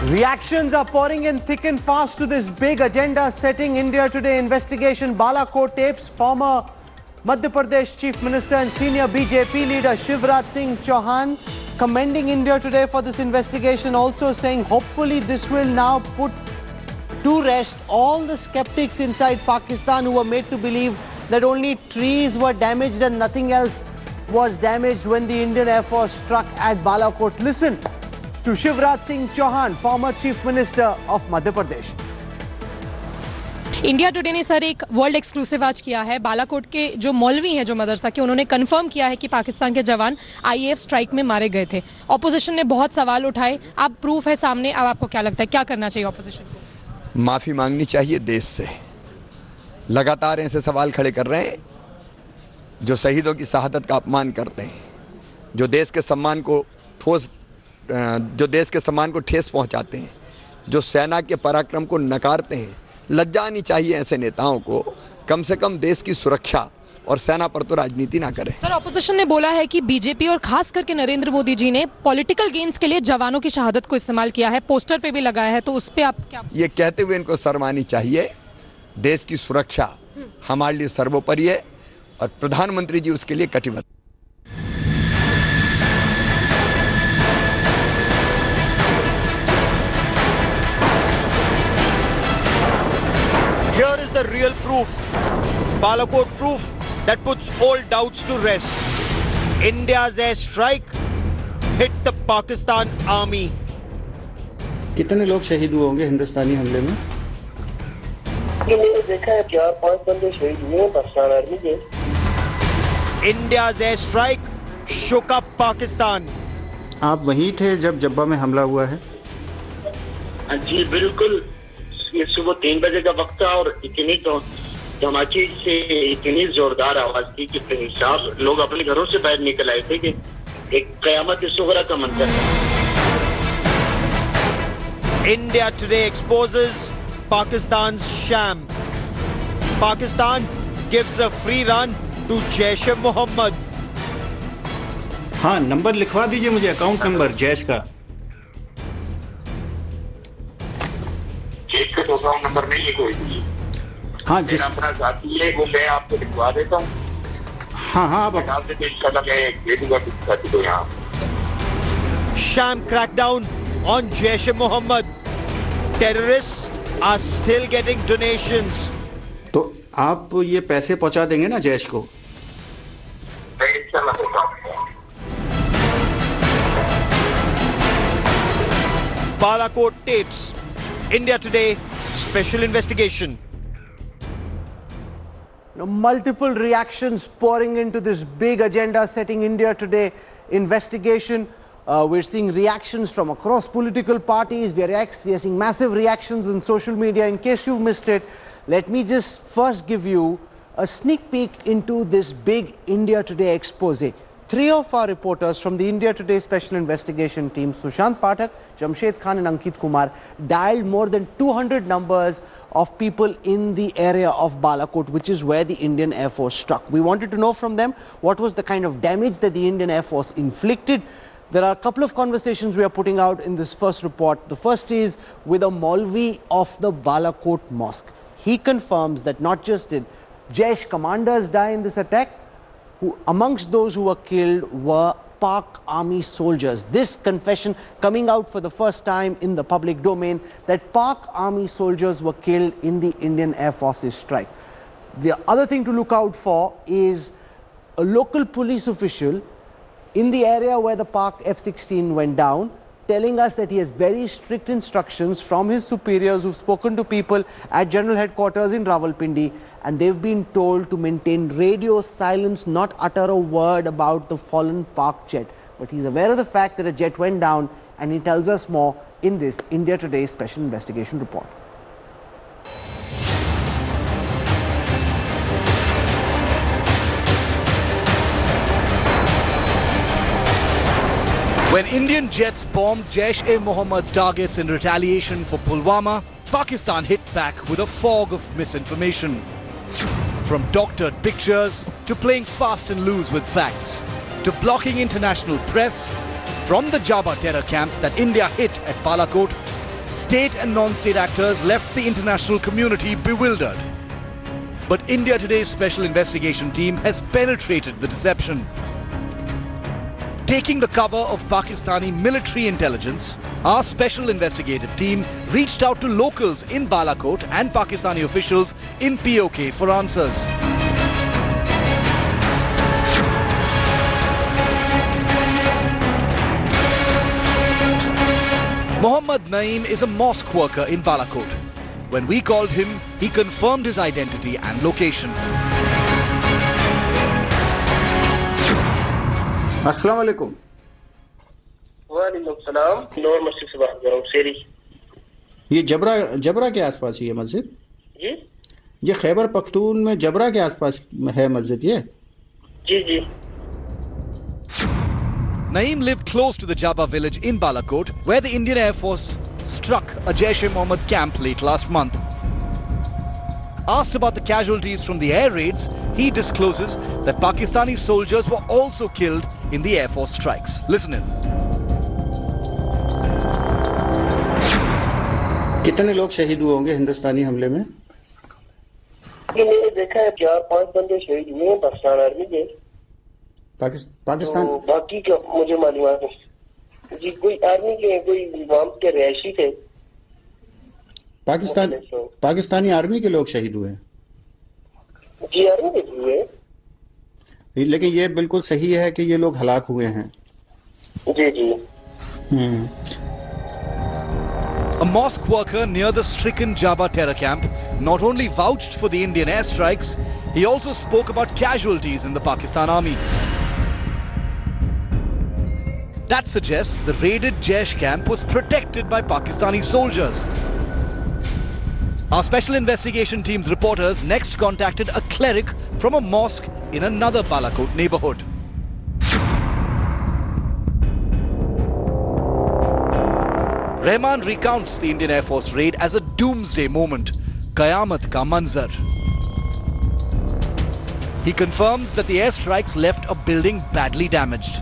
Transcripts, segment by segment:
Reactions are pouring in thick and fast to this big agenda-setting India Today investigation. Balakot tapes former Madhya Pradesh Chief Minister and senior BJP leader Shivraj Singh Chauhan commending India Today for this investigation, also saying hopefully this will now put to rest all the skeptics inside Pakistan who were made to believe that only trees were damaged and nothing else was damaged when the Indian Air Force struck at Balakot. Listen to Shivraj Singh Chauhan, former Chief Minister of Madhya Pradesh. India today ने sir एक world exclusive आज किया है। बालाकोट के जो मौलवी हैं जो मदरसा के, उन्होंने कंफर्म किया है कि पाकिस्तान के जवान आईएएफ स्ट्राइक में मारे गए थे। ऑपोजिशन ने बहुत सवाल उठाए, अब प्रूफ है सामने, अब आपको क्या लगता है क्या करना चाहिए ऑपोजिशन को? माफ़ी मांगनी चाहिए देश से। लगातार ऐसे सवाल खड़े कर रहे हैं जो शहीदों की शहादत का अपमान करते हैं, जो देश के सम्मान को ठेस पहुंचाते हैं, जो सेना के पराक्रम को नकारते हैं। लज्जा आनी चाहिए ऐसे नेताओं को। कम से कम देश की सुरक्षा और सेना पर तो राजनीति ना करें। सर, ऑपोजिशन ने बोला है कि बीजेपी और खास करके नरेंद्र मोदी जी ने पॉलिटिकल गेन्स के लिए जवानों की शहादत को इस्तेमाल किया है, पोस्टर पे भी लगाया है, तो उस पे आप क्या? ये कहते हुए इनको शर्म आनी चाहिए। देश की सुरक्षा हमारे लिए सर्वोपरि है और प्रधानमंत्री जी उसके लिए कटिबद्ध। Here is the real proof, Balakot proof that puts all doubts to rest. India's airstrike hit the Pakistan army. कितने लोग शहीद हुए होंगे हिंदुस्तानी हमले में? मैंने देखा है 4-5 बंदे शहीद हुए हैं पाकिस्तान आर्मी के। India's airstrike shook up Pakistan. आप वहीं थे जब जब्बा में हमला हुआ है? जी बिल्कुल, ये सुबह 3 बजे का वक्त था और इतनी तो धमाके से इतनी जोरदार आवाज थी कि बेहिसाब लोग अपने घरों से बाहर निकल आए थे कि एक कयामत सुगरा का मंजर था। India Today exposes Pakistan's sham. Pakistan gives a free run to Jaish-e-Mohammed. हाँ, नंबर लिखवा दीजिए मुझे, अकाउंट नंबर जैश का। जैश का तो अकाउंट नंबर नहीं है कोई भी। हाँ, मेरा अपना साथी है, वो मैं आपको लिखवा देता हूँ। हाँ, आप Sham crackdown on Jaish-e-Mohammed. Terrorists are still getting donations. तो आप ये पैसे पहुंचा देंगे ना जैश को? Balakot tapes. India Today special investigation. Multiple reactions pouring into this big agenda-setting India Today investigation. We're seeing reactions from across political parties. We are seeing massive reactions on social media. In case you've missed it, let me just first give you a sneak peek into this big India Today expose. 3 of our reporters from the India Today Special Investigation team, Sushant Pathak, Jamshed Khan and Ankit Kumar, dialed more than 200 numbers of people in the area of Balakot, which is where the Indian Air Force struck. We wanted to know from them what was the kind of damage that the Indian Air Force inflicted. There are a couple of conversations we are putting out in this first report. The first is with a Maulvi of the Balakot Mosque. He confirms that not just did Jaish commanders die in this attack, amongst those who were killed were Pak army soldiers. This confession coming out for the first time in the public domain, that Pak army soldiers were killed in the Indian Air Force's strike. The other thing to look out for is a local police official in the area where the Pak F-16 went down, telling us that he has very strict instructions from his superiors who've spoken to people at General Headquarters in Rawalpindi, and they've been told to maintain radio silence, not utter a word about the fallen Pak jet. But he's aware of the fact that a jet went down, and he tells us more in this India Today Special Investigation report. When Indian jets bombed Jaish-e-Mohammed's targets in retaliation for Pulwama, Pakistan hit back with a fog of misinformation. From doctored pictures to playing fast and loose with facts, to blocking international press, from the Jabba terror camp that India hit at Balakot State and non-state actors left the international community bewildered. But India Today's special investigation team has penetrated the deception. Taking the cover of Pakistani military intelligence, our special investigative team reached out to locals in Balakot and Pakistani officials in POK for answers. Mohammad Naeem is a mosque worker in Balakot. When we called him, he confirmed his identity and location. अस्सलाम वालेकुम। वालेकुम सलाम। नूर मस्जिद से बात कर रहा हूँ, शेरी। ये जबरा के आसपास ही है मस्जिद? जी। ये खैबर पख्तून में जबरा के आसपास है मस्जिद ये? जी जी। Naeem lived close to the Jabba village in Balakot, where the Indian Air Force struck a Jaish-e-Mohammed camp late last month. Asked about the casualties from the air raids, he discloses that Pakistani soldiers were also killed in the Air Force strikes. Listen in. कितने लोग शहीद हुए होंगे हिंदुस्तानी हमले में? मैंने देखा है 4-5 बंदे शहीद हुए हैं पाकिस्तान आर्मी के। पाकिस्तान तो बाकी क्या मुझे मालूम है जी, कोई आर्मी के कोई वहां के रहायशी थे। पाकिस्तानी आर्मी के लोग शहीद हुए हैं? जी आर्मी के हुए। लेकिन ये बिल्कुल सही है कि ये लोग हलाक हुए हैं? जी जी। A mosque worker near the stricken Jabba terror camp not only vouched for the Indian airstrikes, he also spoke about casualties in the Pakistan army. That suggests the raided Jaish camp was protected by Pakistani soldiers. Our special investigation team's reporters next contacted a cleric from a mosque in another Balakot neighborhood. Rahman recounts the Indian Air Force raid as a doomsday moment, Qayamat ka manzar. He confirms that the airstrikes left a building badly damaged.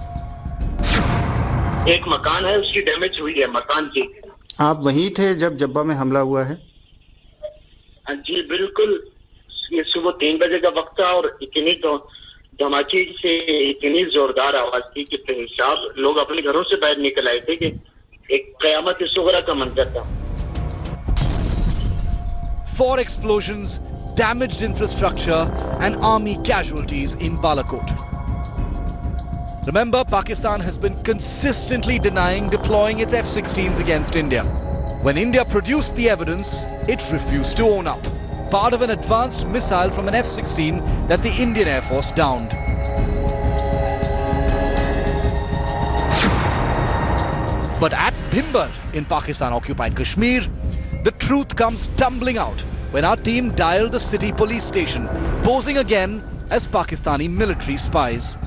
एक मकान है उसकी damage हुई है, मकान की। आप वहीं थे जब जब्बा में हमला हुआ है? जी बिल्कुल, ये सुबह 3 बजे का वक्त था और इतनी तो धमाके से इतनी जोरदार आवाज थी कि बेहिसाब लोग अपने घरों से बाहर निकल आए थे कि एक कयामत सुगरा का मंजर था। 4 explosions, damaged infrastructure and army casualties in Balakot. Remember, Pakistan has been consistently denying deploying its F-16s against India. When India produced the evidence, it refused to own up. Part of an advanced missile from an F-16 that the Indian Air Force downed. But at Bhimber in Pakistan-occupied Kashmir, the truth comes tumbling out when our team dialed the city police station, posing again as Pakistani military spies.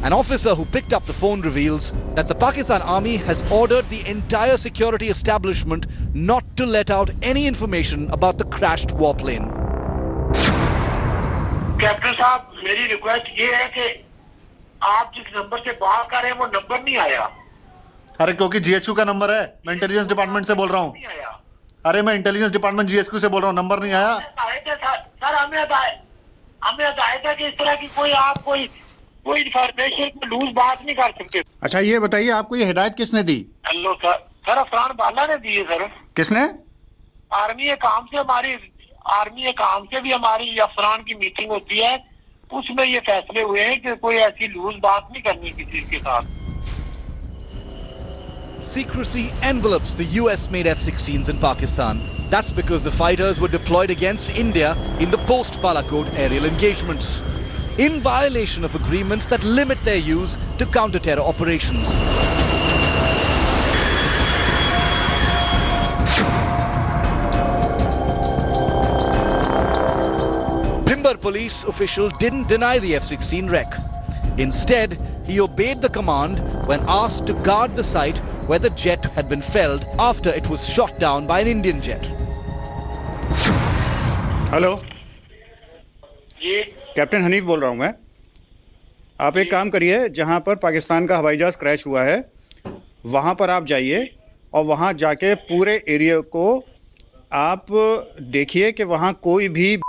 An officer who picked up the phone reveals that the Pakistan Army has ordered the entire security establishment not to let out any information about the crashed warplane. Captain साहब, मेरी request ये है कि आप जिस number से बात कर रहे हैं वो नंबर नहीं आया। अरे क्योंकि जीएचक्यू का नंबर है, मैं इंटेलिजेंस डिपार्टमेंट से बोल रहा हूँ। अरे मैं इंटेलिजेंस डिपार्टमेंट जीएचक्यू से बोल रहा हूँ, नंबर नहीं आया। सर हमें बताया था कि इस तरह की कोई इंफॉर्मेशन को लूज बात नहीं कर सकते। अच्छा ये बताइए, आपको ये हिदायत किसने दी? हेलो सर अफरान बाला ने दी है सर। किसने? आर्मी काम से भी हमारी अफरान की मीटिंग होती है, उसमें ये फैसले हुए हैं कि कोई ऐसी लूज बात नहीं करनी किसी के साथ। Secrecy envelops the US-made F-16s in Pakistan. That's because the fighters were deployed against India in the post-Balakot aerial engagements, in violation of agreements that limit their use to counter-terror operations. Bhimber police official didn't deny the F-16 wreck. Instead, he obeyed the command when asked to guard the site where the jet had been felled after it was shot down by an Indian jet. Hello, जी captain Hanif बोल रहा हूँ मैं। आप एक काम करिए, जहाँ पर पाकिस्तान का हवाई जहाज क्रैश हुआ है वहाँ पर आप जाइए और वहाँ जाके पूरे एरिया को आप देखिए कि वहाँ कोई भी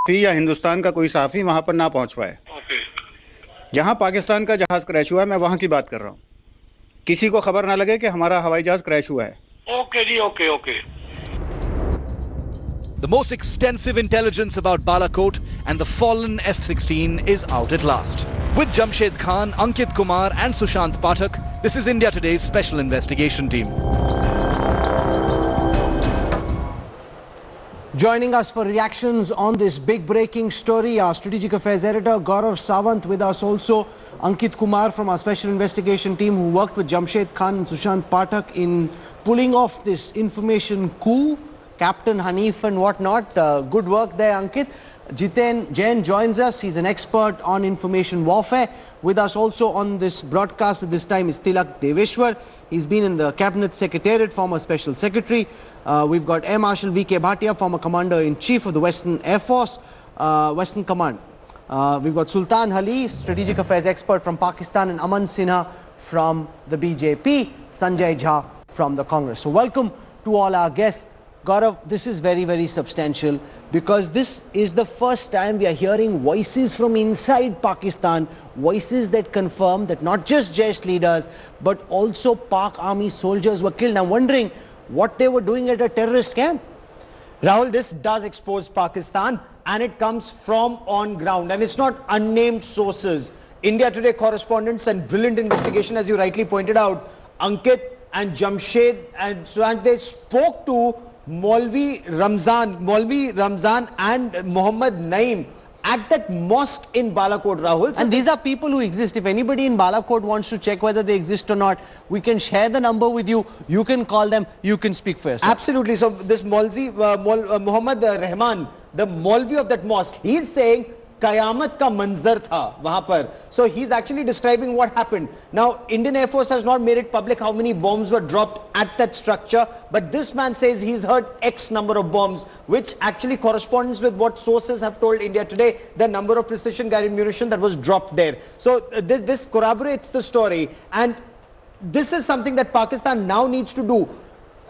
या हिंदुस्तान का कोई साफी वहाँ पर ना पहुँच पाए। जहाँ पाकिस्तान का जहाज़ क्रैश हुआ है, मैं वहाँ की बात कर रहा हूँ। किसी को खबर ना लगे कि हमारा हवाई जहाज़ क्रैश हुआ है। ओके जी, okay okay. The most extensive intelligence about Balakot and the fallen F-16 is out at last. With Jamshed Khan, Ankit Kumar and Sushant Pathak, this is India Today's special investigation team. Joining us for reactions on this big breaking story, our strategic affairs editor Gaurav Sawant. With us also Ankit Kumar from our special investigation team who worked with Jamshed Khan and Sushant Pathak in pulling off this information coup. Captain Hanif and whatnot. Good work there, Ankit. Jiten Jain joins us. He's an expert on information warfare. With us also on this broadcast at this time is Tilak Deveshwar. He's been in the Cabinet Secretariat, former Special Secretary. We've got Air Marshal V.K. Bhatia, former Commander-in-Chief of the Western Air Force, Western Command. We've got Sultan Ali, Strategic Affairs expert from Pakistan, and Aman Sinha from the BJP, Sanjay Jha from the Congress. So welcome to all our guests. Gaurav, this is very, very substantial because this is the first time we are hearing voices from inside Pakistan, voices that confirm that not just Jaish leaders, but also Pak army soldiers were killed. I'm wondering what they were doing at a terrorist camp. Rahul, this does expose Pakistan and it comes from on ground and it's not unnamed sources. India Today correspondents and brilliant investigation, as you rightly pointed out, Ankit and Jamshed and Sushant, they spoke to Maulvi Ramzan and Muhammad Naeem at that mosque in Balakot, Rahul. So and these are people who exist. If anybody in Balakot wants to check whether they exist or not, we can share the number with you. You can call them. You can speak for yourself. Absolutely. So this Muhammad Rahman, the Maulvi of that mosque, he's saying Qayamat ka manzar tha wahan par. So he's actually describing what happened. Now, Indian Air Force has not made it public how many bombs were dropped at that structure, but this man says he's heard X number of bombs, which actually corresponds with what sources have told India Today, the number of precision guided munition that was dropped there. So this corroborates the story, and this is something that Pakistan now needs to do.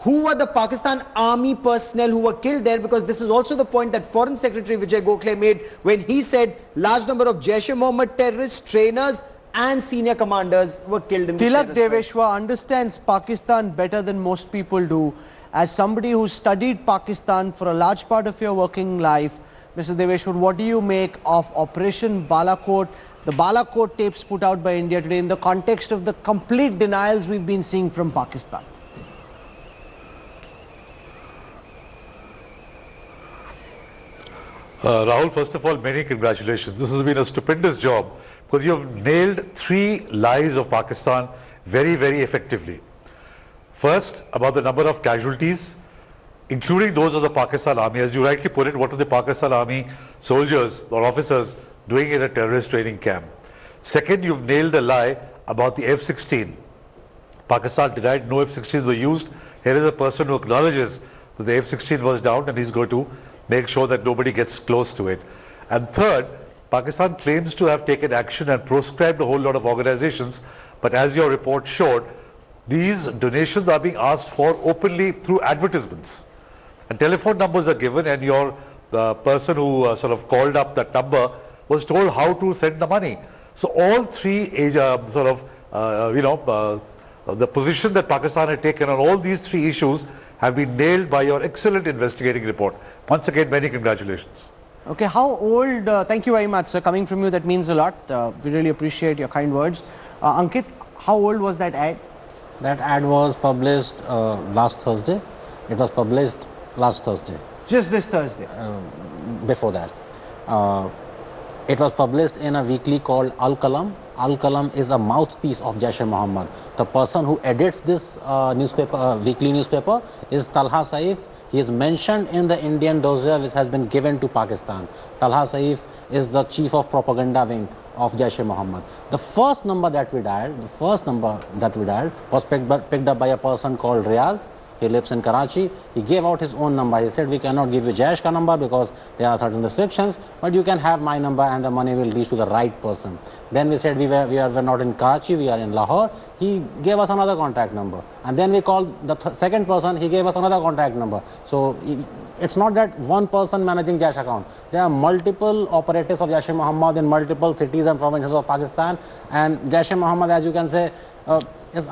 Who were the Pakistan army personnel who were killed there? Because this is also the point that Foreign Secretary Vijay Gokhale made when he said large number of Jaish-e-Mohammed terrorists, trainers and senior commanders were killed in this Tilak terrorist Deveshwar understands Pakistan better than most people do. As somebody who studied Pakistan for a large part of your working life, Mr. Deveshwar, what do you make of Operation Balakot, the Balakot tapes put out by India Today in the context of the complete denials we've been seeing from Pakistan? Rahul, first of all, many congratulations. This has been a stupendous job because you have nailed 3 lies of Pakistan very, very effectively. First, about the number of casualties, including those of the Pakistan army. As you rightly put it, what were the Pakistan army soldiers or officers doing in a terrorist training camp? Second, you've nailed the lie about the F-16. Pakistan denied no F-16s were used. Here is a person who acknowledges that the F-16 was down and he's going to make sure that nobody gets close to it. And third, Pakistan claims to have taken action and proscribed a whole lot of organizations, but as your report showed, these donations are being asked for openly through advertisements. And telephone numbers are given, and the person who sort of called up that number was told how to send the money. So all 3 the position that Pakistan had taken on all these 3 issues have been nailed by your excellent investigating report. Once again, many congratulations. Okay, how old, thank you very much, sir. Coming from you, that means a lot. We really appreciate your kind words. Ankit, how old was that ad? That ad was published last Thursday. It was published last Thursday. Just this Thursday? Before that. It was published in a weekly called Al-Qalam. Al-Qalam is a mouthpiece of Jaish-e-Mohammed. The person who edits this weekly newspaper is Talha Saif. He is mentioned in the Indian dossier which has been given to Pakistan. Talha Saif is the chief of propaganda wing of Jaish-e-Mohammed. The first number that we dialed, was picked up by a person called Riaz. He lives in Karachi. He gave out his own number. He said, we cannot give you Jaish ka number because there are certain restrictions, but you can have my number and the money will reach to the right person. Then we said we were not in Karachi, we are in Lahore. He gave us another contact number. And then we called the second person, he gave us another contact number. So it's not that one person managing Jaish account. There are multiple operatives of Jaish-e-Mohammed in multiple cities and provinces of Pakistan. And Jaish-e-Mohammed, as you can say, is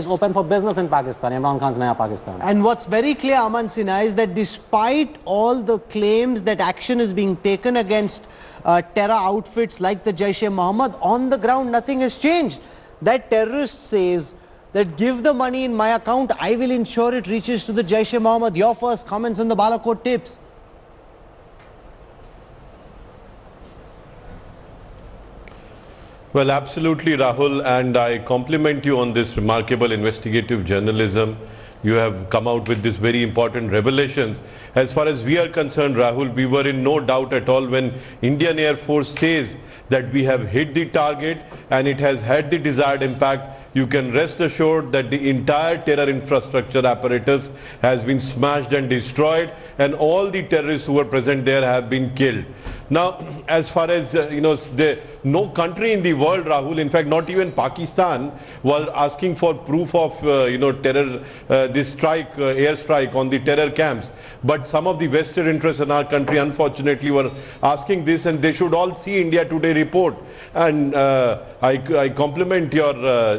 open for business in Pakistan, Imran Khan's Naya Pakistan. And what's very clear, Aman Sinha, is that despite all the claims that action is being taken against terror outfits like the Jaish-e-Mohammed, on the ground nothing has changed. That terrorist says that give the money in my account, I will ensure it reaches to the Jaish-e-Mohammed. Your first comments on the Balakot tips. Well, absolutely, Rahul, and I compliment you on this remarkable investigative journalism. You have come out with these very important revelations. As far as we are concerned, Rahul, we were in no doubt at all when Indian Air Force says that we have hit the target and it has had the desired impact. You can rest assured that the entire terror infrastructure apparatus has been smashed and destroyed, and all the terrorists who were present there have been killed. Now, as far as, no country in the world, Rahul, in fact, not even Pakistan, was asking for proof of, terror, this strike, airstrike on the terror camps. But some of the vested interests in our country, unfortunately, were asking this, and they should all see India Today report. And I compliment your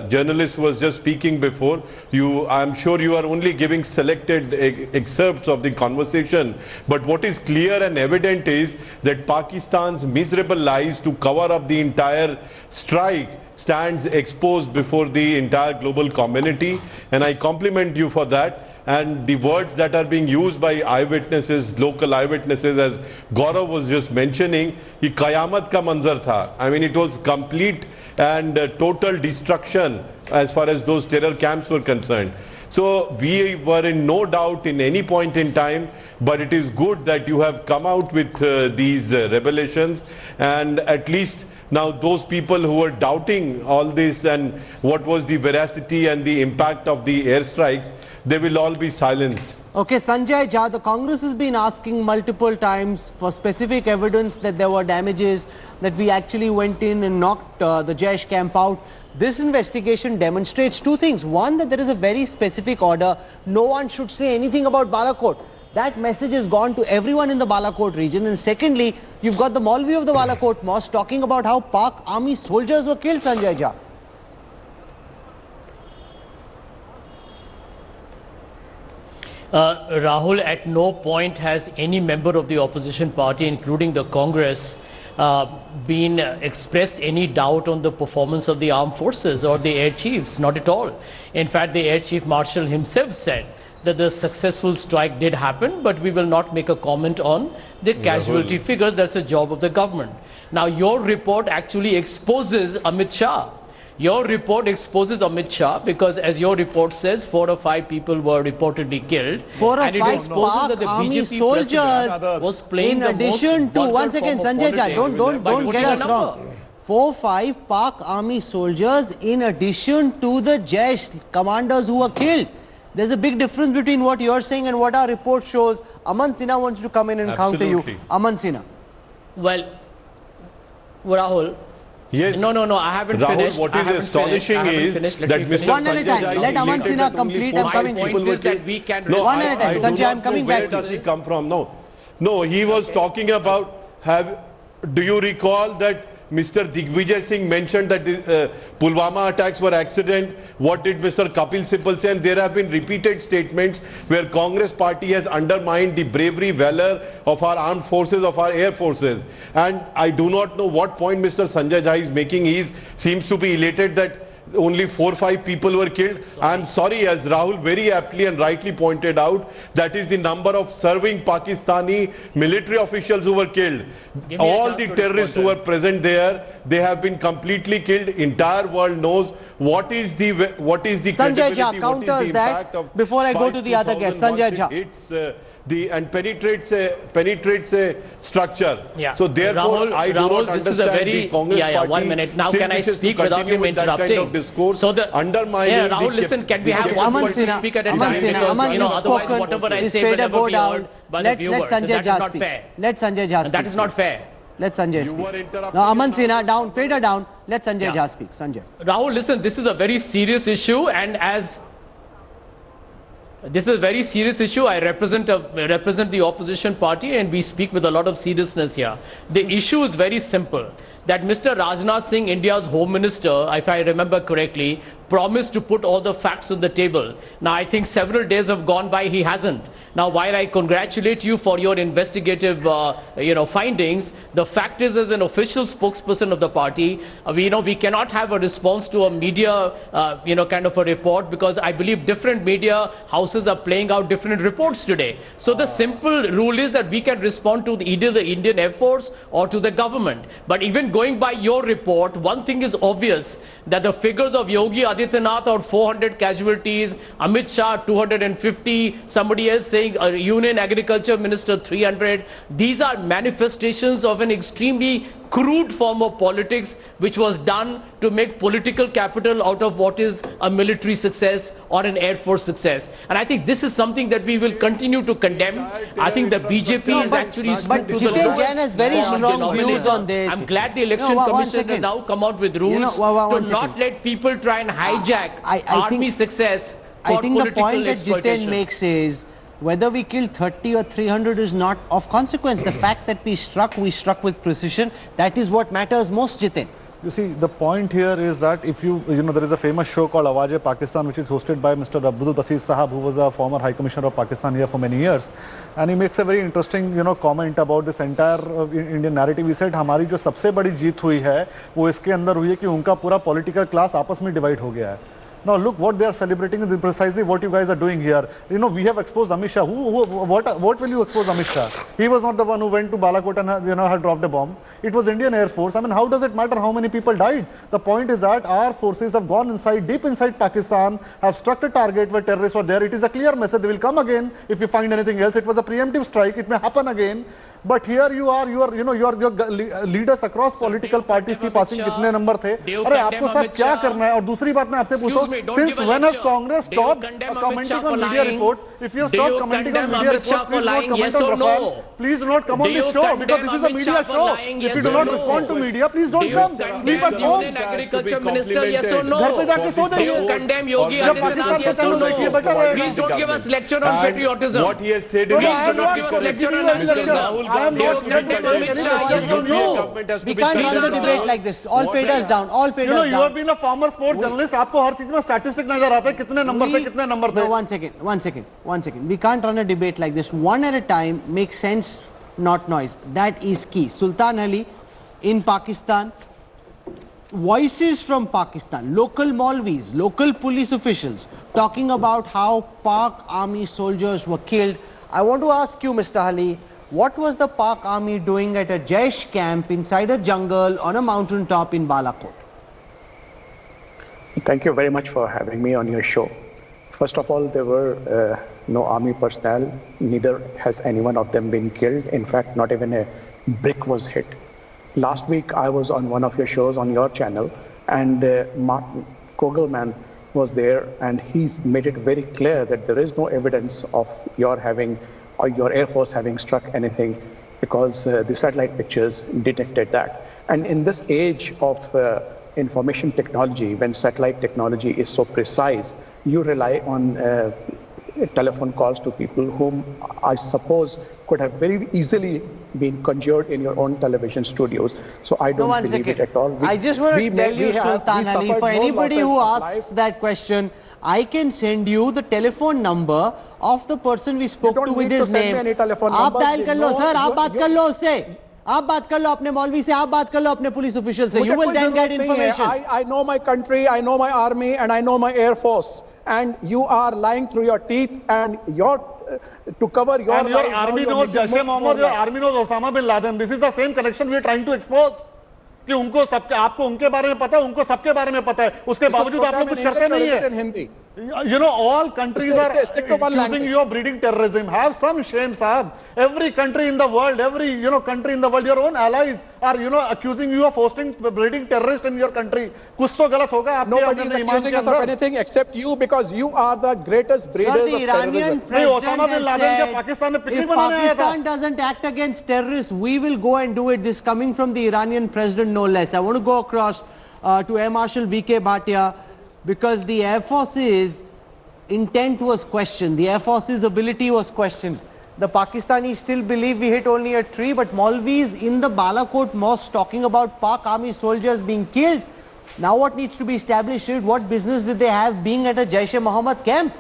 journalist who was just speaking before. I'm sure you are only giving selected excerpts of the conversation. But what is clear and evident is that Pakistan's miserable lies to cover up the entire strike stands exposed before the entire global community, and I compliment you for that. And the words that are being used by eyewitnesses, local eyewitnesses, as Gaurav was just mentioning, ye qayamat ka manzar tha. I mean, it was complete and total destruction as far as those terror camps were concerned. So we were in no doubt in any point in time, but it is good that you have come out with these revelations, and at least now those people who were doubting all this and what was the veracity and the impact of the airstrikes, they will all be silenced. Okay, Sanjay Jha, the Congress has been asking multiple times for specific evidence that there were damages, that we actually went in and knocked the Jaish camp out. This investigation demonstrates two things. One, that there is a very specific order. No one should say anything about Balakot. That message has gone to everyone in the Balakot region. And secondly, you've got the Maulvi of the Balakot mosque talking about how Pak army soldiers were killed, Sanjay Jha. Rahul, at no point has any member of the opposition party, including the Congress, been expressed any doubt on the performance of the armed forces or the air chiefs, not at all. In fact, the Air Chief Marshal himself said that the successful strike did happen, but we will not make a comment on the casualty figures. That's a job of the government. Now, your report actually exposes Amit Shah. Your report exposes Amit Shah because, as your report says, 4 or 5 people were reportedly killed. 4 or 5 Pak army soldiers was playing in addition to, once again, Sanjay Jha, don't get us wrong. 4 or 5 Pak army soldiers in addition to the Jaish commanders who were killed. There's a big difference between what you're saying and what our report shows. Aman Sinha wants to come in and counter you. Aman Sinha. Well, Rahul. Yes. No, I haven't Rahul, finished. what is astonishing is that Mr. One at a time. Let Aman Sinha complete. I'm coming. My point is that we can... No, one at a time. Sanjay, I'm coming back. Where does he come from? No, he was talking about... Do you recall that Mr. Digvijay Singh mentioned that Pulwama attacks were accident? What did Mr. Kapil Sibal say? And there have been repeated statements where Congress party has undermined the bravery, valor of our armed forces, of our air forces. And I do not know what point Mr. Sanjay Jha is making. He seems to be elated that only 4 or 5 people were killed. I'm sorry, as Rahul very aptly and rightly pointed out, that is the number of serving Pakistani military officials who were killed. All the terrorists who were present there, they have been completely killed. Entire world knows what is the Sanjay Jha counters that before I go to the other guest. Sanjay Jha. It's and penetrates a structure. Yeah. So therefore, I do not this is a understand very, the Congress party. 1 minute. Now still can I wishes to speak without continue him with that interrupting? kind of discourse, So the undermining yeah, Rahul, the listen, can we have one Aman person Sinha, speak at a Aman time? Sinha, Because, Aman, you know, you've otherwise spoken. whatever I This say will Feda never go be down. heard by Let the viewers. So Sanjay that Jha is not speak. fair. Let Sanjay Jha speak. That is not fair. Let Sanjay You speak. were interrupting Now, Aman him. Sinha, down, Feda down. Let Sanjay Jha speak. Sanjay. Rahul, listen, this is a very serious issue, and as this is a very serious issue, I represent the opposition party, and we speak with a lot of seriousness here. The issue is very simple, that Mr. Rajnath Singh, India's Home Minister, if I remember correctly, promised to put all the facts on the table. Now, I think several days have gone by, he hasn't. Now, while I congratulate you for your investigative, findings, the fact is, as an official spokesperson of the party, we cannot have a response to a media, kind of a report, because I believe different media houses are playing out different reports today. So the simple rule is that we can respond to either the Indian Air Force or to the government. But even going by your report, one thing is obvious, that the figures of Yogi Adityanath are 400 casualties, Amit Shah 250, somebody else saying Union Agriculture Minister 300. These are manifestations of an extremely crude form of politics which was done to make political capital out of what is a military success or an Air Force success. And I think this is something that we will continue to condemn. I think the BJP is actually but Jiten Jain has very strong views on this. I'm glad the Election Commission has now come out with rules to not let people try and hijack army success for I think the political point that exploitation. Jiten makes is, whether we kill 30 or 300 is not of consequence. The fact that we struck with precision. That is what matters most, Jiten. You see, the point here is that if you know, there is a famous show called Awaz-e-Pakistan, which is hosted by Mr. Abdul Basit Sahab, who was a former High Commissioner of Pakistan here for many years. And he makes a very interesting, comment about this entire Indian narrative. He said, हमारी जो सबसे बड़ी जीत हुई है, वो इसके अंदर हुई है कि उनका पूरा political class आपस में divide हो गया है. Now look, what they are celebrating is precisely what you guys are doing here. We have exposed Amit Shah. What will you expose Amit Shah? He was not the one who went to Balakot and had dropped a bomb. It was Indian Air Force. I mean, how does it matter how many people died? The point is that our forces have gone deep inside Pakistan, have struck a target where terrorists were there. It is a clear message. They will come again if you find anything else. It was a preemptive strike. It may happen again. But here your leaders across political parties की passing कितने number थे? अरे आपको सब क्या करना है? और दूसरी बात मैं आपसे पूछूं, since when has Congress stopped commenting on media reports? If you stop commenting on media reports, please do not comment on Rafale. Please do not come on this show, because this is a media show. If you do not respond to media, please don't come. Sleep at home. Agriculture Minister, yes or no? घर पे जाके सो Do you जाइए. condemn Yogi Adityanath, yes or no? Please don't give us lecture on patriotism. What he has said is Please do not give us lecture on nationalism. I am not We can't run the debate like this. All faders down. All faders down. You have been a former sports journalist. आपको हर चीज में statistic नजर आता है कितने number थे कितने number थे. No, one second. We can't run a debate like this. One at a time. Make sense, not noise. That is key. Sultan Ali in Pakistan. Voices from Pakistan, local Maulvis, local police officials talking about how Pak army soldiers were killed. I want to ask you, Mr. Ali, what was the Pak army doing at a Jaish camp inside a jungle on a mountain top in Balakot? Thank you very much for having me on your show. First of all, there were no army personnel, neither has any one of them been killed. In fact, not even a brick was hit. Last week, I was on one of your shows on your channel, and Mark Kogelman was there, and he's made it very clear that there is no evidence of your having or your Air Force having struck anything, because the satellite pictures detected that. And in this age of information technology, when satellite technology is so precise, you rely on telephone calls to people whom I suppose could have very easily been conjured in your own television studios. So I don't believe it at all. I just want to tell you, Sultan Ali, for anybody who asks that question, I can send you the telephone number of the person we spoke to with his name. आप dial कर लो sir, आप बात कर लो उससे. आप बात कर लो अपने मौलवी से, आप बात कर लो अपने पुलिस ऑफिशियल से. You will then get information. I know my country, I know my army, and I know my Air Force. And you are lying through your teeth, and to cover your and your army knows Jaish-e-Mohammed, your army knows Osama bin Laden. This is the same connection we are trying to expose. कि उनको सबके, आपको उनके बारे में पता है, उनको सबके बारे में पता है, उसके बावजूद आप लोग कुछ करते नहीं है. You know, all countries are accusing you of breeding terrorism. Have some shame, sahab. Every country in the world, every country in the world, your own allies are accusing you of hosting breeding terrorists in your country. कुछ तो गलत होगा आपके Nobody is accusing us of anything except you, because you are the greatest breeders Sir, the Iranian president has said if Pakistan doesn't act against terrorists, we will go and do it. This coming from the Iranian president, no less. I want to go across to Air Marshal V.K. Bhatia, because the Air Force's intent was questioned. The Air Force's ability was questioned. The Pakistanis still believe we hit only a tree, but Maulvis in the Balakot mosque talking about Pak army soldiers being killed. Now what needs to be established is what business did they have being at a Jaish-e-Mohammed camp?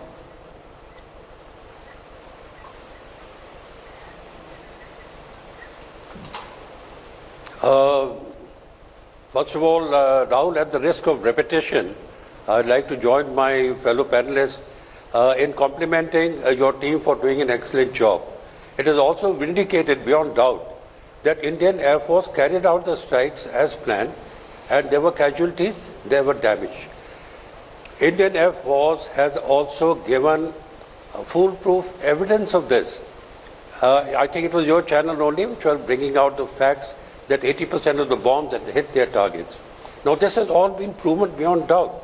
First of all, Rahul, at the risk of repetition, I'd like to join my fellow panelists in complimenting your team for doing an excellent job. It is also vindicated beyond doubt that Indian Air Force carried out the strikes as planned, and there were casualties, there were damage. Indian Air Force has also given foolproof evidence of this. I think it was your channel only which was bringing out the facts that 80% of the bombs had hit their targets. Now this has all been proven beyond doubt.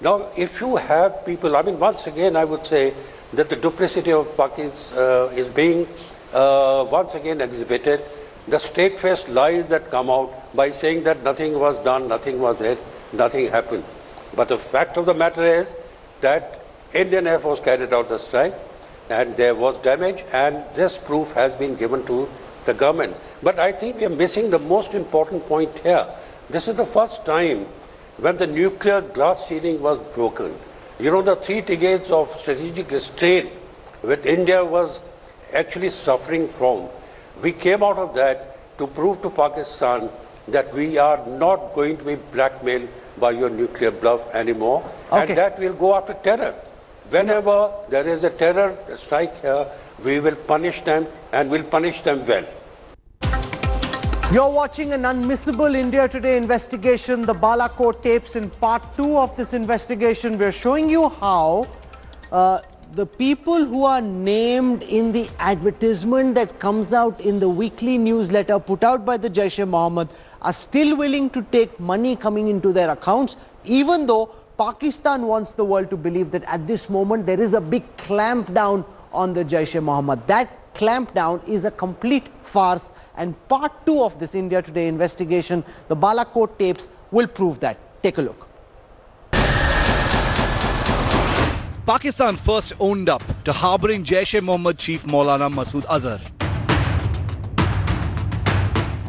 Now, if you have people, I mean, once again, I would say that the duplicity of Pakistan is being once again exhibited. The straight-faced lies that come out by saying that nothing was done, nothing was hit, nothing happened. But the fact of the matter is that Indian Air Force carried out the strike and there was damage, and this proof has been given to the government. But I think we are missing the most important point here. This is the first time when the nuclear glass ceiling was broken. You know, the 3 decades of strategic restraint that India was actually suffering from, we came out of that to prove to Pakistan that we are not going to be blackmailed by your nuclear bluff anymore, and that will go after terror. Whenever there is a terror strike here, we will punish them, and we'll punish them well. You're watching an unmissable India Today investigation, the Balakot tapes. In part 2 of this investigation, we're showing you how the people who are named in the advertisement that comes out in the weekly newsletter put out by the Jaish-e-Mohammed are still willing to take money coming into their accounts, even though Pakistan wants the world to believe that at this moment there is a big clampdown on the Jaish-e-Mohammed. That clampdown is a complete farce, and part 2 of this India Today investigation, the Balakot tapes, will prove that. Take a look. Pakistan first owned up to harboring Jaish-e-Mohammed chief Maulana Masood Azhar.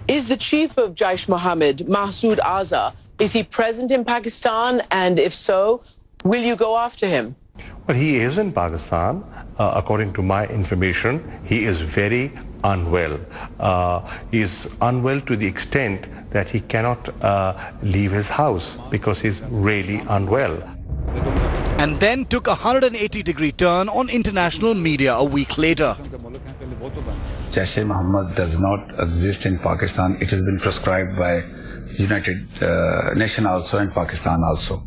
Is the chief of Jaish-Mohammed, Masood Azhar, is he present in Pakistan? And if so, will you go after him? Well, he is in Pakistan. According to my information, he is very unwell. He is unwell to the extent that he cannot leave his house because he's really unwell. And then took a 180-degree turn on international media a week later. Jaish-e-Mohammed does not exist in Pakistan. It has been prescribed by United Nations also and Pakistan also.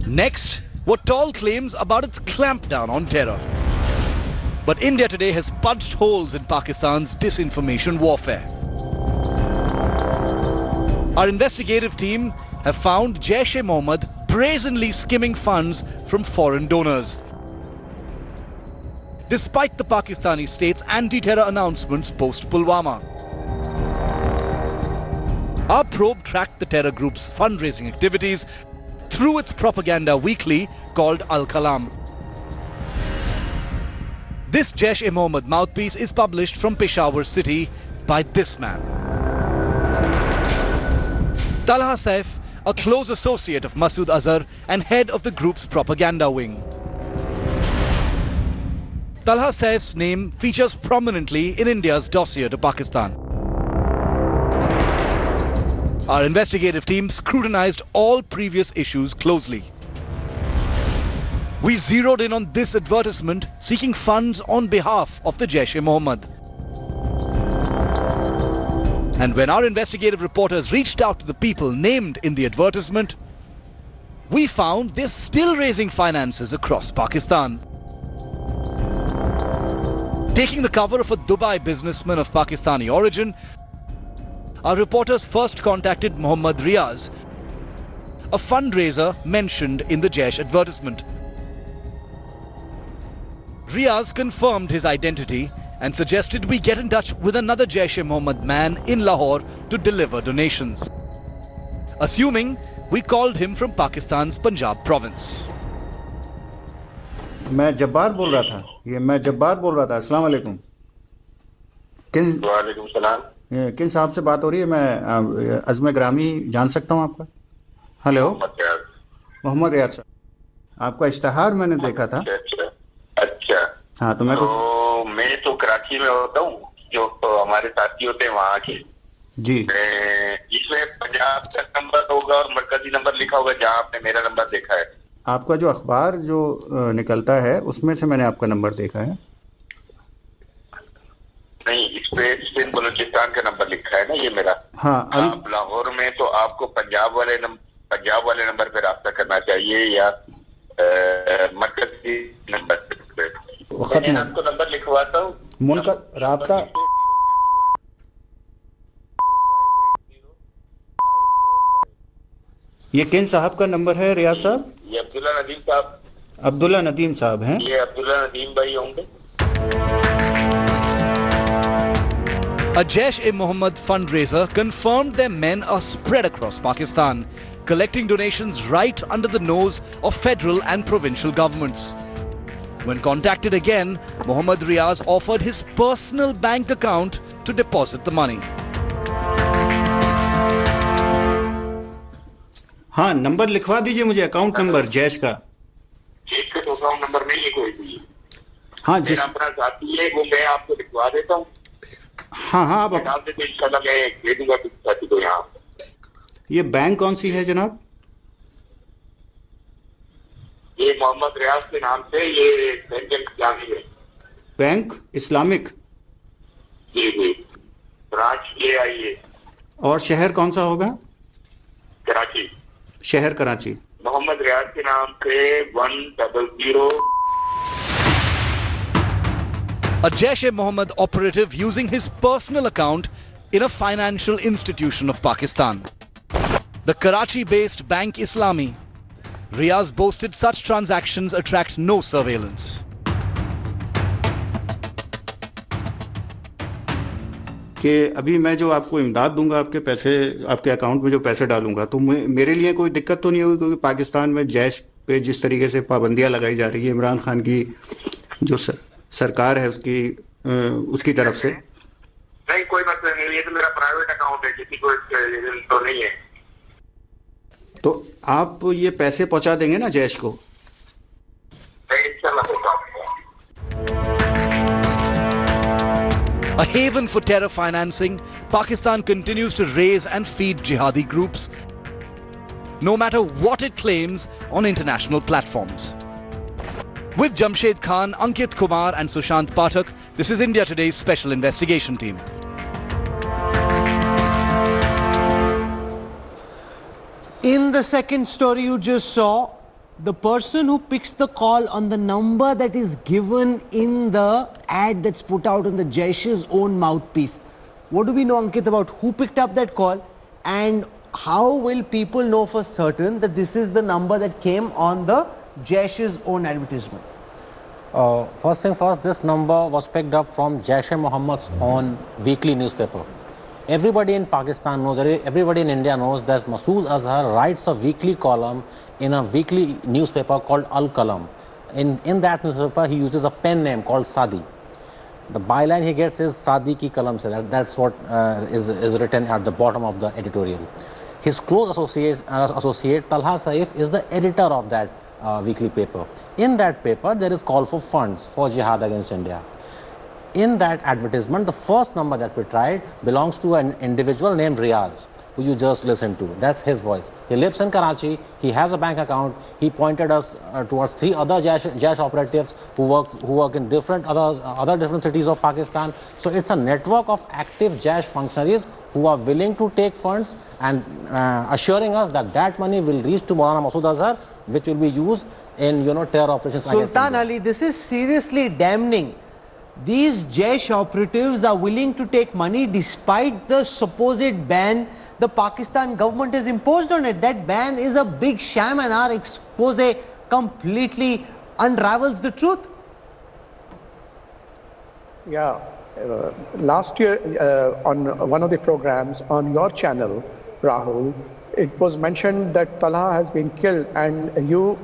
Next, were tall claims about its clampdown on terror. But India Today has punched holes in Pakistan's disinformation warfare. Our investigative team have found Jaish-e-Mohammed brazenly skimming funds from foreign donors. Despite the Pakistani state's anti-terror announcements post-Pulwama. Our probe tracked the terror group's fundraising activities through its propaganda weekly called Al-Kalam. This Jaish-e-Mohammed mouthpiece is published from Peshawar city by this man. Talha Saif, a close associate of Masood Azhar and head of the group's propaganda wing. Talha Saif's name features prominently in India's dossier to Pakistan. Our investigative team scrutinized all previous issues closely. We zeroed in on this advertisement seeking funds on behalf of the Jaish-e-Mohammed. And when our investigative reporters reached out to the people named in the advertisement, we found they're still raising finances across Pakistan. Taking the cover of a Dubai businessman of Pakistani origin, our reporters first contacted Mohammad Riaz, a fundraiser mentioned in the Jaish advertisement. Riaz confirmed his identity and suggested we get in touch with another Jaish-e-Mohammed man in Lahore to deliver donations. Assuming, we called him from Pakistan's Punjab province. मैं जब्बार बोल रहा था अस्सलाम वालेकुम वालेकुम सलाम किन साहब से बात हो रही है मैं अज़म ग्रामी जान सकता हूँ आपका हेलो मोहम्मद रियाज साहब आपका इश्तहार मैंने देखा था अच्छा हाँ तो मैं तो कराची में होता हूँ जो हमारे साथी होते हैं वहाँ के जी इसमें पंजाब का नंबर होगा और मरकजी नंबर लिखा होगा जहाँ आपने मेरा नंबर देखा है आपका जो अखबार जो निकलता है उसमें से मैंने आपका नंबर देखा है नहीं इस पे सिंध बलूचिस्तान का नंबर लिखा है ना ये मेरा हाँ आप लाहौर में तो आपको पंजाब वाले नंबर पे राब्ता करना चाहिए या मरकजी नंबर पे मैं आपको नंबर लिखवाता हूँ मुल्क राब्ता ये किन साहब का नंबर है रियाज साहब ये अब्दुल्ला नदीम साहब अब्दुल्ला नदीम साहब हैं ये अब्दुल्ला नदीम भाई होंगे A Jaish-e-Mohammed fundraiser confirmed their men are spread across Pakistan, collecting donations right under the nose of federal and provincial governments. When contacted again, Mohammad Riaz offered his personal bank account to deposit the money. हाँ number लिखवा दीजिए मुझे account number Jaish का एक तो account number नहीं है कोई भी हाँ मेरा अपना साथी है वो मैं आपको लिखवा देता हूँ हाँ हाँ आप बता देते इंशाल्लाह मैं दे दूंगा साथी को यहाँ ये बैंक कौन सी है जनाब ये मोहम्मद रियाज के नाम से ये बैंक इस्लामी है बैंक इस्लामिक जी जी ब्रांच ये आई है और शहर कौन सा होगा कराची शहर कराची मोहम्मद रियाज के नाम से 100 A Jaish-e-Mohammed operative using his personal account in a financial institution of Pakistan. The Karachi-based Bank Islami. Riaz boasted such transactions attract no surveillance. कि अभी मैं जो आपको इमदाद दूंगा आपके पैसे आपके अकाउंट में जो पैसे डालूंगा तो मेरे लिए कोई दिक्कत तो नहीं होगी क्योंकि पाकिस्तान में जैश पे जिस तरीके से पाबंदियां लगाई जा रही है इमरान खान की जो सरकार है उसकी तरफ से नहीं कोई मसला नहीं ये तो मेरा प्राइवेट अकाउंट है किसी को तो नहीं है तो आप ये पैसे पहुंचा देंगे ना जैश को A haven for terror financing, Pakistan continues to raise and feed jihadi groups, no matter what it claims on international platforms. With Jamshed Khan, Ankit Kumar and Sushant Pathak, this is India Today's special investigation team. In the second story you just saw, the person who picks the call on the number that is given in the ad that's put out on the Jaish's own mouthpiece. What do we know, Ankit, about who picked up that call and how will people know for certain that this is the number that came on the Jaish's own advertisement? First thing first, this number was picked up from Jaish-e-Mohammed's own weekly newspaper. Everybody in Pakistan knows, everybody in India knows that Masood Azhar writes a weekly column in a weekly newspaper called Al-Qalam. In that newspaper, he uses a pen name called Sadi. The byline he gets is Sadi ki kalam se. That's what is written at the bottom of the editorial. His close associate Talha Saif is the editor of that weekly paper. In that paper, there is call for funds for jihad against India. In that advertisement, the first number that we tried belongs to an individual named Riaz, who you just listened to. That's his voice. He lives in Karachi. He has a bank account. He pointed us towards 3 other Jaish operatives who work in other different cities of Pakistan. So it's a network of active Jaish functionaries who are willing to take funds and assuring us that that money will reach to Maulana Masood Azhar, which will be used in terror operations. Sultan Ali, this is seriously damning. These Jaish operatives are willing to take money despite the supposed ban the Pakistan government has imposed on it. That ban is a big sham, and our expose completely unravels the truth. Yeah, last year on one of the programs on your channel, Rahul, it was mentioned that Talha has been killed, and you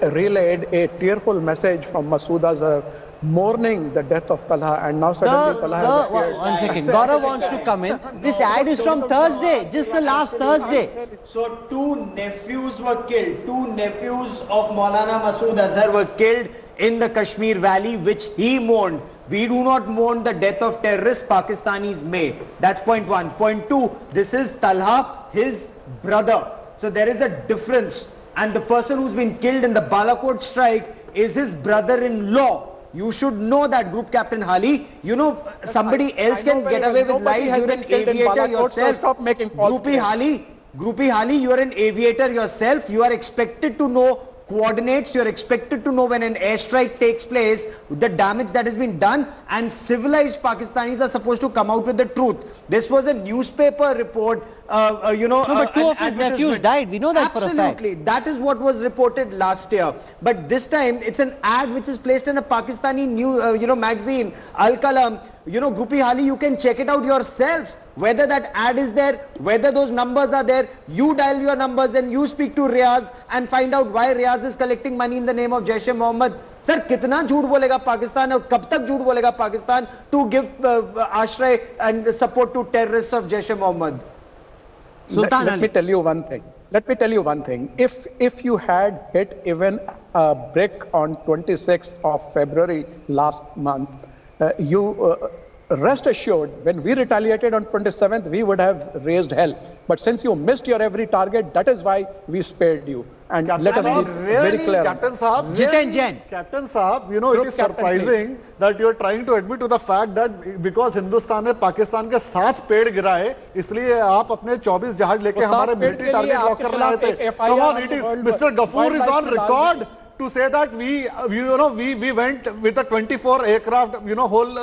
relayed a tearful message from Masood Azhar mourning the death of Talha, and now suddenly Talha has appeared. One second, Gaurav wants to come in. This ad is from Thursday, just the last Thursday. So 2 nephews were killed. 2 nephews of Maulana Masood Azhar were killed in the Kashmir Valley, which he mourned. We do not mourn the death of terrorists, Pakistanis may. That's point 1. Point 2, this is Talha, his brother. So there is a difference. And the person who's been killed in the Balakot strike is his brother-in-law. You should know that, Group Captain Hali. You know, somebody else can get away with lies. You're an aviator yourself. Stop making false Groupie Hali, you're an aviator yourself. You are expected to know coordinates. You're expected to know when an airstrike takes place, the damage that has been done, and civilized Pakistanis are supposed to come out with the truth. This was a newspaper report, No, but 2 of his nephews died. We know that for a fact. Absolutely. That is what was reported last year. But this time, it's an ad which is placed in a Pakistani magazine, Al-Qalam. Groupie Hali, you can check it out yourself. Whether that ad is there, whether those numbers are there, you dial your numbers and you speak to Riaz and find out why Riaz is collecting money in the name of Jaish-e-Mohammed. Sir, कितना झूठ बोलेगा पाकिस्तान और कब तक झूठ बोलेगा Pakistan to give ashray and support to terrorists of Jaish-e-Mohammed? Let me tell you one thing. If you had hit even a brick on 26th of February last month, rest assured, when we retaliated on 27th, we would have raised hell. But since you missed your every target, that is why we spared you. And let us be very clear. Captain Saab, Jiten Jain. Captain Saab, it is surprising that you are trying to admit to the fact that because Hindustan ने पाकिस्तान के 7 पेड़ गिराए, इसलिए आप अपने 24 जहाज लेके हमारे मिलिट्री टारगेट लॉक करने आए थे. Come on, it is Mr. Ghafoor is on record to say that we went with a 24 aircraft, whole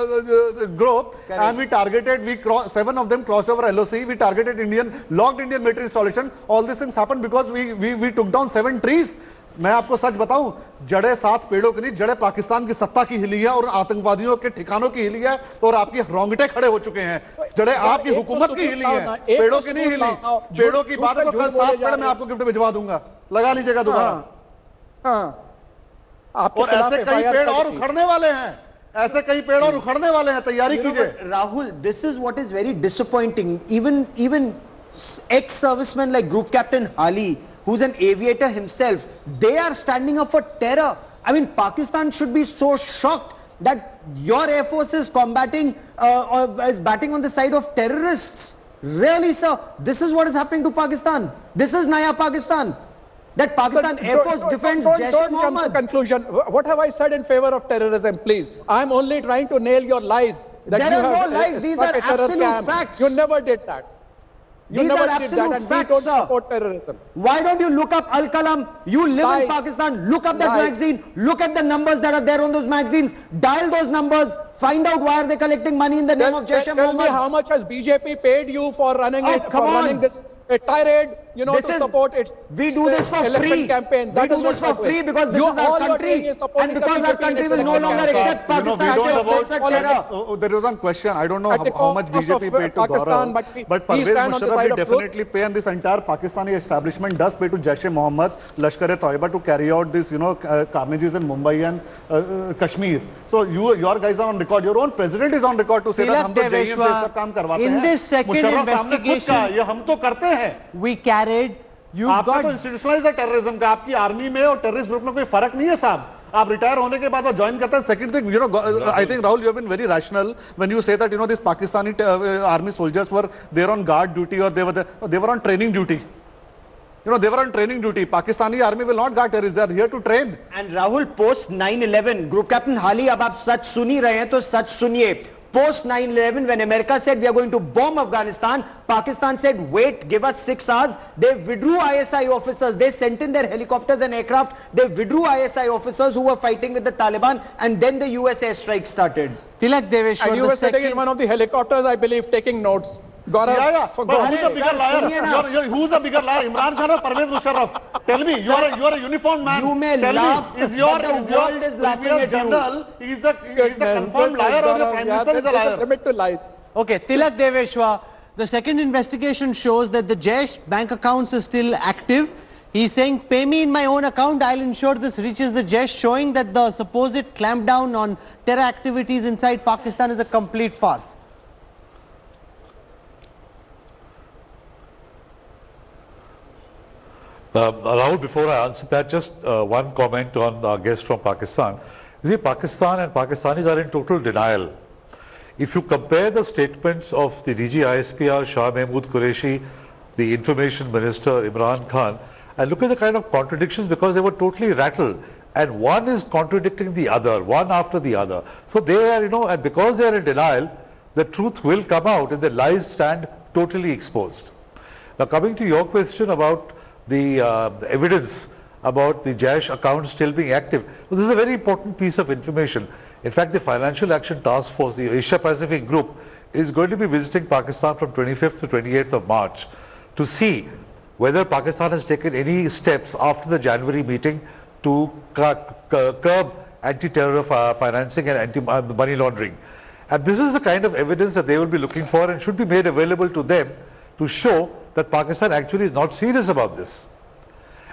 group. Correct. And we targeted, 7 of them crossed over LOC. We targeted locked Indian military installation. All these things happened because we took down 7 trees. मैं आपको सच बताऊं, जड़े 7 पेड़ों की नहीं, जड़े पाकिस्तान की सत्ता की हिली है और आतंकवादियों के ठिकानों की हिली है और आपकी रोंगटे खड़े हो चुके हैं. जड़े आपकी हुकूमत की हिली है, पेड़ों की नहीं हिली. पेड़ों की बात है तो कल 7 पेड़ मैं आपको गिफ्ट भिजवा दूंगा, लगा लीजिएगा दोबारा. और ऐसे कई पेड़ और उखड़ने वाले हैं, ऐसे कई पेड़ और उखड़ने वाले हैं, तैयारी कीजिए. Rahul, this is what is very disappointing. Even ex-servicemen like Group Captain Hali, who's an aviator himself, they are standing up for terror. I mean, Pakistan should be so shocked that your Air Force is combating or is batting on the side of terrorists. Really, sir, this is what is happening to Pakistan. This is Naya Pakistan. That Pakistan Air Force defends Jaish-e-Mohammed. Don't come to conclusion. What have I said in favor of terrorism, please? I'm only trying to nail your lies. That there are no lies. These are absolute facts. You never did that. These are absolute facts, sir. Terrorism. Why don't you look up Al-Qalam? You live in Pakistan. Look up that magazine. Look at the numbers that are there on those magazines. Dial those numbers. Find out why are they collecting money in the name of Jaish-e-Mohammed. Tell me how much has BJP paid you for running running this tirade, to support its we do this for free campaign. We do this for free because this is our country, and because our country will no longer accept Pakistan. There was one question. I don't know how much BJP paid to Gaurav, but Parvez Musharraf will definitely pay, and this entire Pakistani establishment does pay to Jaish-e-Mohammed, Lashkar-e-Toiba to carry out this, carnages in Mumbai and Kashmir. So your guys are on record. Your own president is on record to say that हम तो JEM से सब काम करवाते हैं. In this second investigation, ये हम तो करते हैं. We carried. आपका तो इंस्टीट्यूशनलाइज्ड है टेररिज्म का. आपकी आर्मी में और टेररिस्ट ग्रुप में कोई फर्क नहीं है साहब. आप रिटायर होने के बाद ज्वाइन करते हैं. Second thing, I think Rahul, you have been very rational when you say that these Pakistani army soldiers were there on guard duty or they were on training duty. They were on training duty. Pakistani army will not guard terrorists. They are here to train. And Rahul, post 9/11, Group Captain Hali, अब आप सच सुन ही रहे हैं तो सच सुनिए. Post 9/11, when America said we are going to bomb Afghanistan, Pakistan said, wait, give us 6 hours. They withdrew ISI officers. They sent in their helicopters and aircraft. They withdrew ISI officers who were fighting with the Taliban, and then the US airstrike started. Tilak Deveshwar, and you were sitting in one of the helicopters, I believe, taking notes. Yeah. But who's a bigger liar? Who's a bigger liar? Imran Khan or Pervez Musharraf? Tell me, you are a uniformed man. You may laugh, but the world is laughing at general, he's the confirmed liar, or your prime minister is a liar? Limit to lies. Okay, Tilak Deveshwar, the second investigation shows that the Jaish bank accounts are still active. He's saying, pay me in my own account, I'll ensure this reaches the Jaish, showing that the supposed clampdown on terror activities inside Pakistan is a complete farce. Rahul, before I answer that, just one comment on our guest from Pakistan. You see, Pakistan and Pakistanis are in total denial. If you compare the statements of the DG ISPR, Shah Mahmood Qureshi, the Information Minister, Imran Khan, and look at the kind of contradictions, because they were totally rattled. And one is contradicting the other, one after the other. So they are, and because they are in denial, the truth will come out and the lies stand totally exposed. Now, coming to your question about the evidence about the Jaish account still being active. Well, this is a very important piece of information. In fact, the Financial Action Task Force, the Asia Pacific Group, is going to be visiting Pakistan from 25th to 28th of March to see whether Pakistan has taken any steps after the January meeting to curb anti-terror financing and anti-money laundering. And this is the kind of evidence that they will be looking for and should be made available to them to show that Pakistan actually is not serious about this.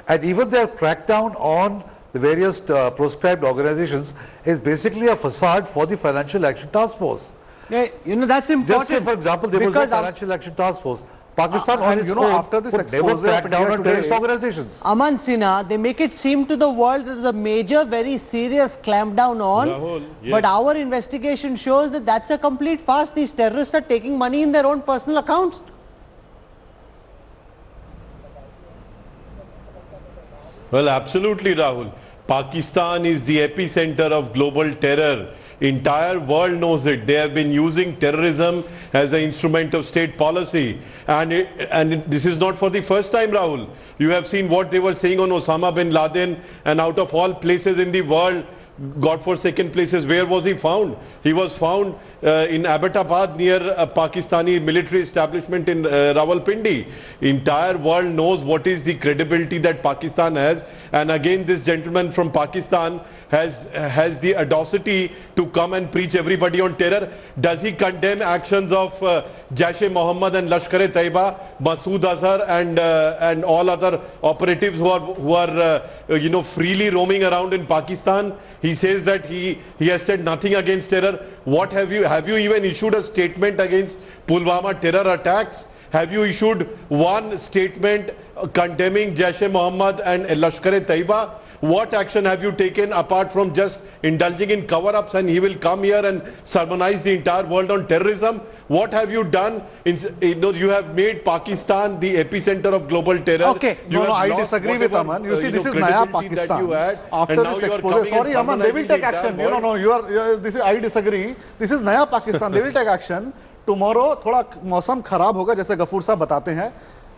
And even their crackdown on the various proscribed organizations is basically a facade for the Financial Action Task Force. Yeah, that's important. Just say, for example, there was the Financial Action Task Force. Pakistan on its own after this would never crack down on terrorist organizations. Aman Sinha, they make it seem to the world that there's a major, very serious clampdown on. Rahul, yes. But our investigation shows that that's a complete farce. These terrorists are taking money in their own personal accounts. Well, absolutely, Rahul. Pakistan is the epicenter of global terror. Entire world knows it. They have been using terrorism as an instrument of state policy. And this is not for the first time, Rahul. You have seen what they were saying on Osama bin Laden, and out of all places in the world, God-forsaken places, where was he found? He was found in Abbottabad near a Pakistani military establishment in Rawalpindi. Entire world knows what is the credibility that Pakistan has, and again this gentleman from Pakistan has the audacity to come and preach everybody on terror. Does he condemn actions of Jaish-e-Mohammed and Lashkar-e-Taiba, Masood Azhar and all other operatives who are freely roaming around in Pakistan? He says that he has said nothing against terror. What have you even issued a statement against Pulwama terror attacks? Have you issued one statement condemning Jaish-e-Mohammed and Lashkar-e-Taiba? What action have you taken apart from just indulging in cover-ups and he will come here and sermonize the entire world on terrorism? What have you done? You have made Pakistan the epicenter of global terror. Okay, I disagree with Aman. You see, this is Naya Pakistan. After this exposure, sorry Aman, they will take action. I disagree. This is Naya Pakistan. They will take action. Tomorrow, थोड़ा मौसम खराब होगा जैसे गफूर साहब बताते हैं.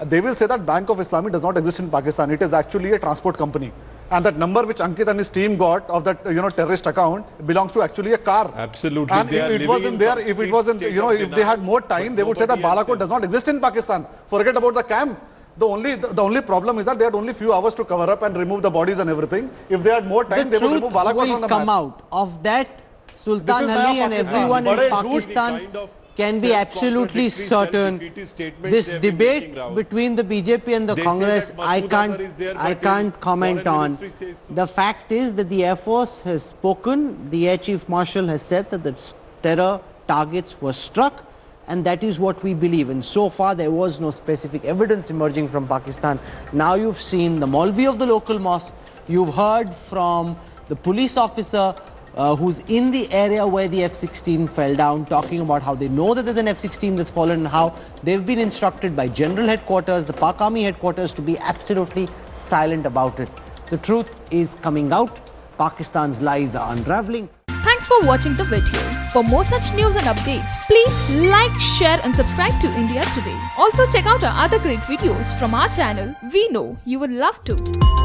They will say that Bank of Islami does not exist in Pakistan. It is actually a transport company. And that number which Ankit and his team got of that terrorist account belongs to actually a car. Absolutely. And if it wasn't there, if it wasn't, if they had more time, they would say that Balakot does not exist in Pakistan. Forget about the camp. The only problem is that they had only few hours to cover up and remove the bodies and everything. If they had more time, they would remove Balakot from the map. The truth will come out of that. Sultan Ali and everyone in Pakistan can be absolutely certain. This debate between the BJP and the Congress, I can't comment on. The fact is that the Air Force has spoken, the Air Chief Marshal has said that the terror targets were struck, and that is what we believe. And so far there was no specific evidence emerging from Pakistan. Now you've seen the Maulvi of the local mosque, you've heard from the police officer who's in the area where the F-16 fell down, talking about how they know that there's an F-16 that's fallen and how they've been instructed by General Headquarters, the Pak Army Headquarters, to be absolutely silent about it. The truth is coming out. Pakistan's lies are unraveling. Thanks for watching the video. For more such news and updates, please like, share and subscribe to India Today. Also check out our other great videos from our channel. We know you will love to.